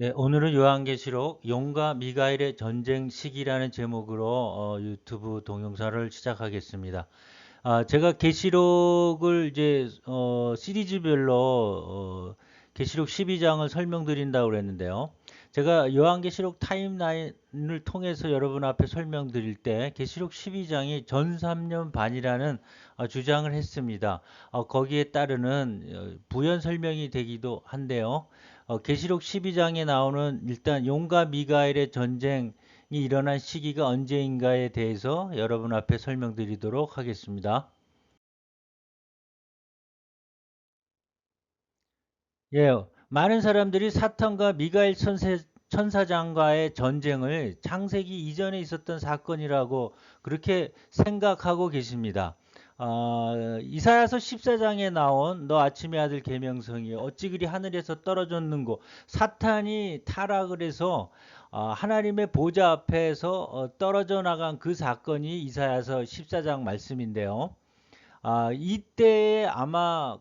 네, 오늘은 요한계시록 용과 미가엘의 전쟁 시기라는 제목으로 유튜브 동영상을 시작하겠습니다. 제가 계시록을 이제 시리즈별로 계시록 12장을 설명드린다고 그랬는데요. 제가 요한계시록 타임라인을 통해서 여러분 앞에 설명드릴 때 계시록 12장이 전 3년 반이라는 주장을 했습니다. 거기에 따르는 부연 설명이 되기도 한데요. 계시록 12장에 나오는 일단 용과 미가엘의 전쟁이 일어난 시기가 언제인가에 대해서 여러분 앞에 설명드리도록 하겠습니다. 예, 많은 사람들이 사탄과 미가엘 천사장과의 전쟁을 창세기 이전에 있었던 사건이라고 그렇게 생각하고 계십니다. 이사야서 14장에 나온 너 아침의 아들 계명성이 어찌 그리 하늘에서 떨어졌는고, 사탄이 타락을 해서 하나님의 보좌 앞에서 떨어져 나간 그 사건이 이사야서 14장 말씀인데요. 이때에 아마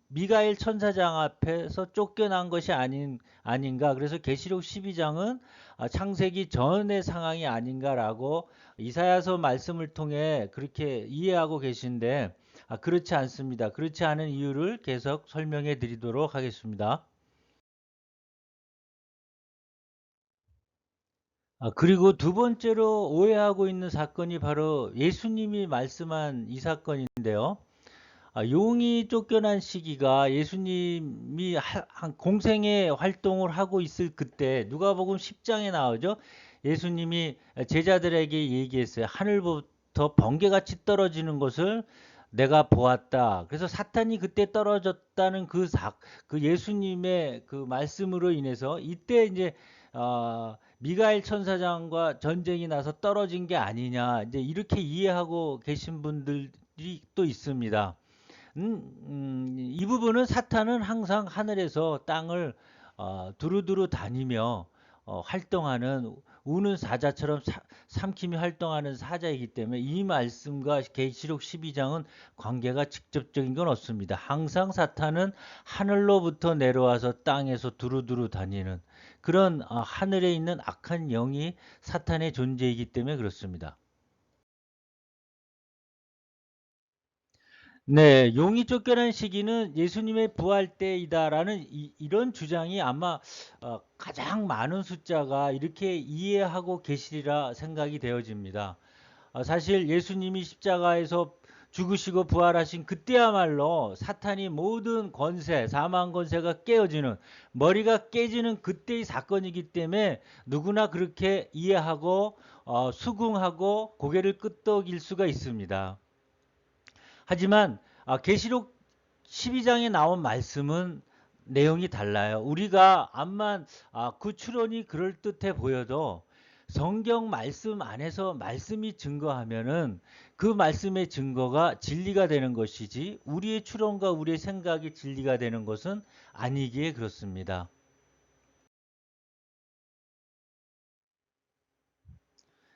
미가엘 천사장 앞에서 쫓겨난 것이 아닌가. 그래서 계시록 12장은 창세기 전의 상황이 아닌가라고 이사야서 말씀을 통해 그렇게 이해하고 계신데, 그렇지 않습니다. 그렇지 않은 이유를 계속 설명해 드리도록 하겠습니다. 그리고 두 번째로 오해하고 있는 사건이 바로 예수님이 말씀한 이 사건인데요. 용이 쫓겨난 시기가 예수님이 한 공생의 활동을 하고 있을 그때, 누가복음 10장에 나오죠. 예수님이 제자들에게 얘기했어요. 하늘부터 번개같이 떨어지는 것을 내가 보았다. 그래서 사탄이 그때 떨어졌다는 그 예수님의 그 말씀으로 인해서 이때 이제 미가엘 천사장과 전쟁이 나서 떨어진 게 아니냐, 이제 이렇게 이해하고 계신 분들이 또 있습니다. 이 부분은 사탄은 항상 하늘에서 땅을 두루두루 다니며 활동하는, 우는 사자처럼 삼킴이 활동하는 사자이기 때문에 이 말씀과 계시록 12장은 관계가 직접적인 건 없습니다. 항상 사탄은 하늘로부터 내려와서 땅에서 두루두루 다니는 그런 하늘에 있는 악한 영이 사탄의 존재이기 때문에 그렇습니다. 네, 용이 쫓겨난 시기는 예수님의 부활 때이다라는 이런 주장이 아마 가장 많은 숫자가 이렇게 이해하고 계시리라 생각이 되어집니다. 사실 예수님이 십자가에서 죽으시고 부활하신 그때야말로 사탄이 모든 권세, 사망 권세가 깨어지는, 머리가 깨지는 그때의 사건이기 때문에 누구나 그렇게 이해하고 수긍하고 고개를 끄덕일 수가 있습니다. 하지만 계시록 12장에 나온 말씀은 내용이 달라요. 우리가 암만 그 추론이 그럴듯해 보여도 성경 말씀 안에서 말씀이 증거하면은 그 말씀의 증거가 진리가 되는 것이지, 우리의 추론과 우리의 생각이 진리가 되는 것은 아니기에 그렇습니다.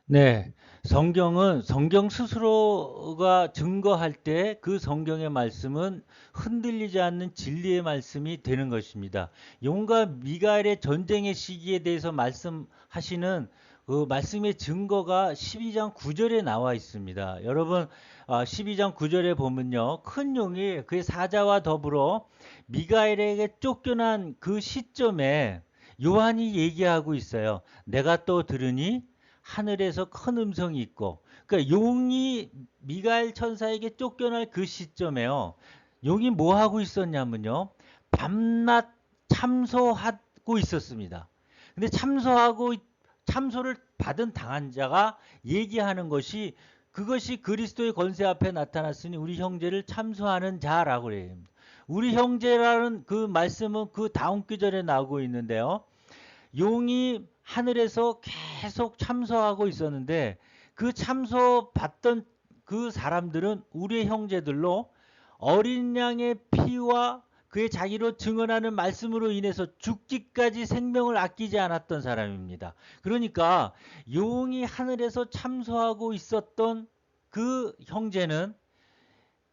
네, 성경은 성경 스스로가 증거할 때 그 성경의 말씀은 흔들리지 않는 진리의 말씀이 되는 것입니다. 용과 미갈의 전쟁의 시기에 대해서 말씀하시는 그 말씀의 증거가 12장 9절에 나와 있습니다. 여러분, 12장 9절에 보면요, 큰 용이 그의 사자와 더불어 미가엘에게 쫓겨난 그 시점에 요한이 얘기하고 있어요. 내가 또 들으니 하늘에서 큰 음성이 있고, 그러니까 용이 미가엘 천사에게 쫓겨날 그 시점에요, 용이 뭐 하고 있었냐면요, 밤낮 참소하고 있었습니다. 근데 참소를 받은 당한 자가 얘기하는 것이, 그것이 그리스도의 권세 앞에 나타났으니 우리 형제를 참소하는 자라고 그래요. 우리 형제라는 그 말씀은 그 다음 구절에 나오고 있는데요. 용이 하늘에서 계속 참소하고 있었는데, 그 참소받던 그 사람들은 우리의 형제들로, 어린 양의 피와 그의 자기로 증언하는 말씀으로 인해서 죽기까지 생명을 아끼지 않았던 사람입니다. 그러니까 용이 하늘에서 참소하고 있었던 그 형제는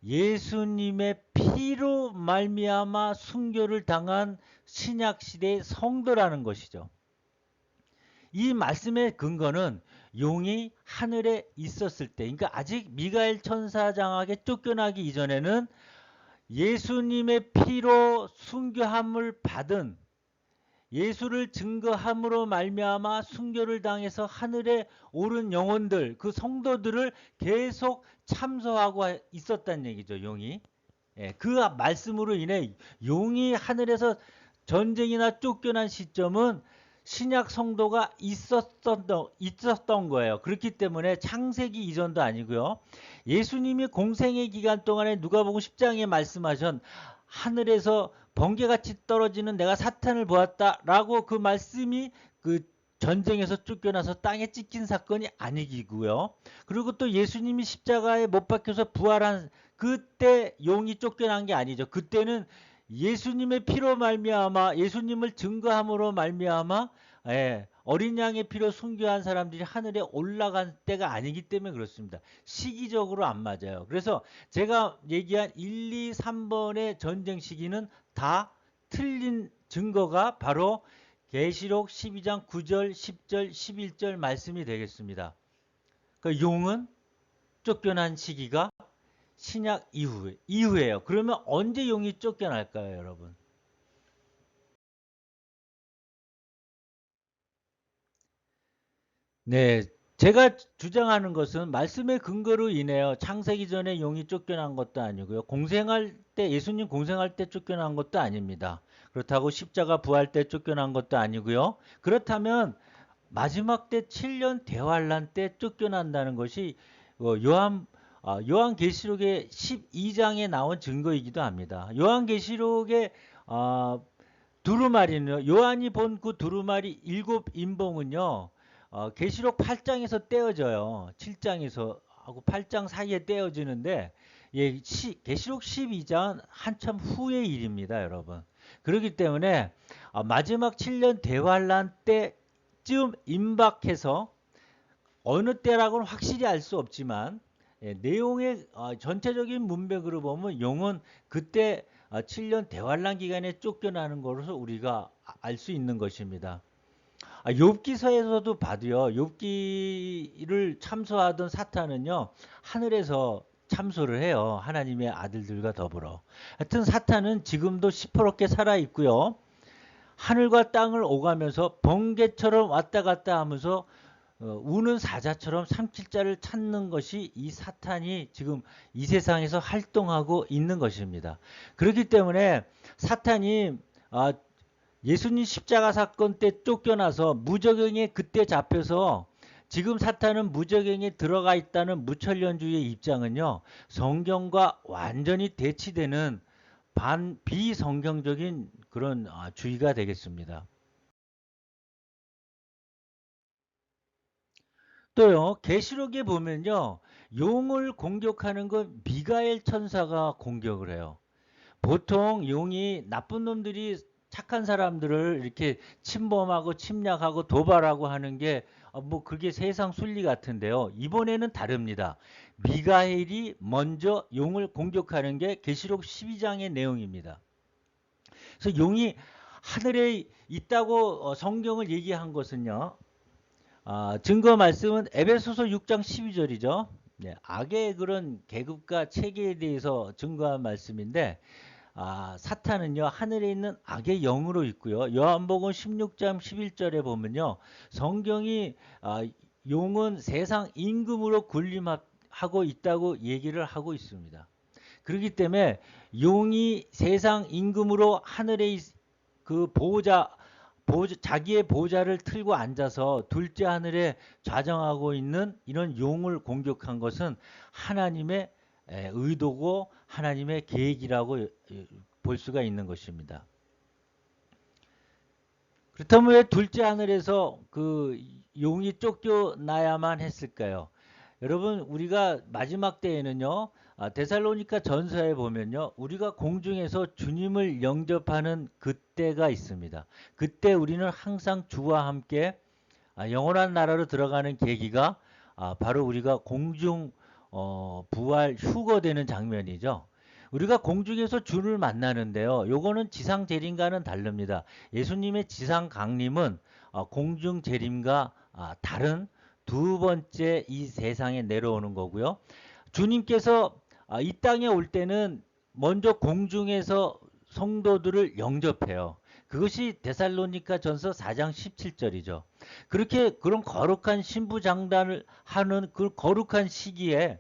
예수님의 피로 말미암아 순교를 당한 신약 시대의 성도라는 것이죠. 이 말씀의 근거는 용이 하늘에 있었을 때, 그러니까 아직 미가엘 천사장에게 쫓겨나기 이전에는 예수님의 피로 순교함을 받은, 예수를 증거함으로 말미암아 순교를 당해서 하늘에 오른 영혼들, 그 성도들을 계속 참소하고 있었다는 얘기죠. 용이. 예, 그 말씀으로 인해 용이 하늘에서 전쟁이나 쫓겨난 시점은 신약 성도가 있었던 거예요. 그렇기 때문에 창세기 이전도 아니고요. 예수님이 공생의 기간 동안에 누가복음 10장에 말씀하신 하늘에서 번개같이 떨어지는 내가 사탄을 보았다라고 그 말씀이 그 전쟁에서 쫓겨나서 땅에 찍힌 사건이 아니고요. 그리고 또 예수님이 십자가에 못 박혀서 부활한 그때 용이 쫓겨난 게 아니죠. 그때는 예수님의 피로 말미암아 예수님을 증거함으로 말미암아 어린 양의 피로 순교한 사람들이 하늘에 올라간 때가 아니기 때문에 그렇습니다. 시기적으로 안 맞아요. 그래서 제가 얘기한 1, 2, 3번의 전쟁 시기는 다 틀린 증거가 바로 계시록 12장 9절, 10절, 11절 말씀이 되겠습니다. 그 용은 쫓겨난 시기가 신약 이후에요. 그러면 언제 용이 쫓겨날까요, 여러분? 네, 제가 주장하는 것은 말씀의 근거로 인해요. 창세기 전에 용이 쫓겨난 것도 아니고요. 공생할 때, 예수님 공생할 때 쫓겨난 것도 아닙니다. 그렇다고 십자가 부활 때 쫓겨난 것도 아니고요. 그렇다면 마지막 때 7년 대환란 때 쫓겨난다는 것이 요한계시록의 12장에 나온 증거이기도 합니다. 요한계시록의 두루마리는요. 요한이 본 그 두루마리 7인봉은요. 계시록 8장에서 떼어져요. 7장에서 하고 8장 사이에 떼어지는데 예, 계시록 12장은 한참 후의 일입니다, 여러분. 그렇기 때문에 마지막 7년 대환란 때쯤 임박해서 어느 때라고는 확실히 알 수 없지만 내용의 전체적인 문맥으로 보면 용은 그때 7년 대환란 기간에 쫓겨나는 것으로 우리가 알 수 있는 것입니다. 욥기서에서도 봐도요. 욥기를 참소하던 사탄은요. 하늘에서 참소를 해요. 하나님의 아들들과 더불어. 하여튼 사탄은 지금도 시퍼렇게 살아 있고요. 하늘과 땅을 오가면서 번개처럼 왔다 갔다 하면서 우는 사자처럼 삼킬 자를 찾는 것이 이 사탄이 지금 이 세상에서 활동하고 있는 것입니다. 그렇기 때문에 사탄이 예수님 십자가 사건 때 쫓겨나서 무저갱에 그때 잡혀서 지금 사탄은 무저갱에 들어가 있다는 무천년주의의 입장은요. 성경과 완전히 대치되는 비성경적인 그런 주의가 되겠습니다. 또요. 계시록에 보면요. 용을 공격하는 건 미가엘 천사가 공격을 해요. 보통 용이 나쁜 놈들이 착한 사람들을 이렇게 침범하고 침략하고 도발하고 하는 게 뭐 그게 세상 순리 같은데요. 이번에는 다릅니다. 미가엘이 먼저 용을 공격하는 게 계시록 12장의 내용입니다. 그래서 용이 하늘에 있다고 성경을 얘기한 것은요. 증거 말씀은 에베소서 6장 12절이죠. 네, 악의 그런 계급과 체계에 대해서 증거한 말씀인데 사탄은요 하늘에 있는 악의 영으로 있고요. 요한복음 16장 11절에 보면요. 성경이 용은 세상 임금으로 군림하고 있다고 얘기를 하고 있습니다. 그렇기 때문에 용이 세상 임금으로 하늘에 그 자기의 보좌를 틀고 앉아서 둘째 하늘에 좌정하고 있는 이런 용을 공격한 것은 하나님의 의도고 하나님의 계획이라고 볼 수가 있는 것입니다. 그렇다면 왜 둘째 하늘에서 그 용이 쫓겨나야만 했을까요? 여러분 우리가 마지막 때에는요. 데살로니가 전서에 보면요. 우리가 공중에서 주님을 영접하는 그때가 있습니다. 그때 우리는 항상 주와 함께 영원한 나라로 들어가는 계기가 바로 우리가 공중 부활 휴거되는 장면이죠. 우리가 공중에서 주를 만나는데요. 요거는 지상 재림과는 다릅니다. 예수님의 지상 강림은 공중 재림과 다른 두 번째 이 세상에 내려오는 거고요. 주님께서 이 땅에 올 때는 먼저 공중에서 성도들을 영접해요. 그것이 데살로니가 전서 4장 17절이죠. 그렇게 그런 거룩한 신부장단을 하는 그 거룩한 시기에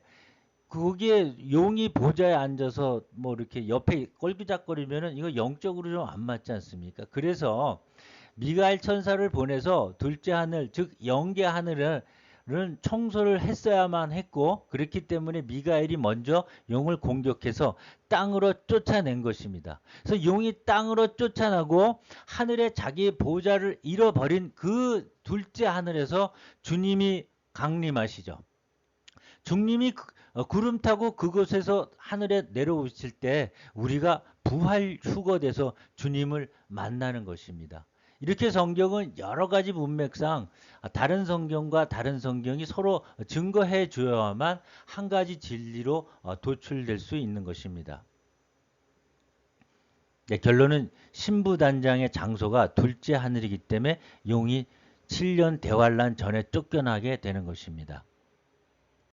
거기에 용이 보좌에 앉아서 뭐 이렇게 옆에 껄비작거리면은 이거 영적으로 좀 안 맞지 않습니까? 그래서 미가엘 천사를 보내서 둘째 하늘, 즉 영계 하늘은 청소를 했어야만 했고, 그렇기 때문에 미가엘이 먼저 용을 공격해서 땅으로 쫓아낸 것입니다. 그래서 용이 땅으로 쫓아나고 하늘에 자기 보좌를 잃어버린 그 둘째 하늘에서 주님이 강림하시죠. 주님이 구름 타고 그곳에서 하늘에 내려오실 때 우리가 부활 휴거돼서 주님을 만나는 것입니다. 이렇게 성경은 여러 가지 문맥상 다른 성경과 다른 성경이 서로 증거해 줘야만 한 가지 진리로 도출될 수 있는 것입니다. 네, 결론은 신부단장의 장소가 둘째 하늘이기 때문에 용이 7년 대환란 전에 쫓겨나게 되는 것입니다.